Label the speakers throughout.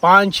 Speaker 1: 5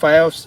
Speaker 1: 5